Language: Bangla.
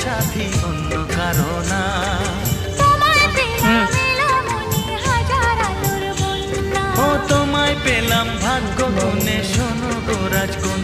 সাথী অন্য কারণা। ও তোমায় পেলাম ভাগ্য গুণে, শোনো গো রাজকন্যা।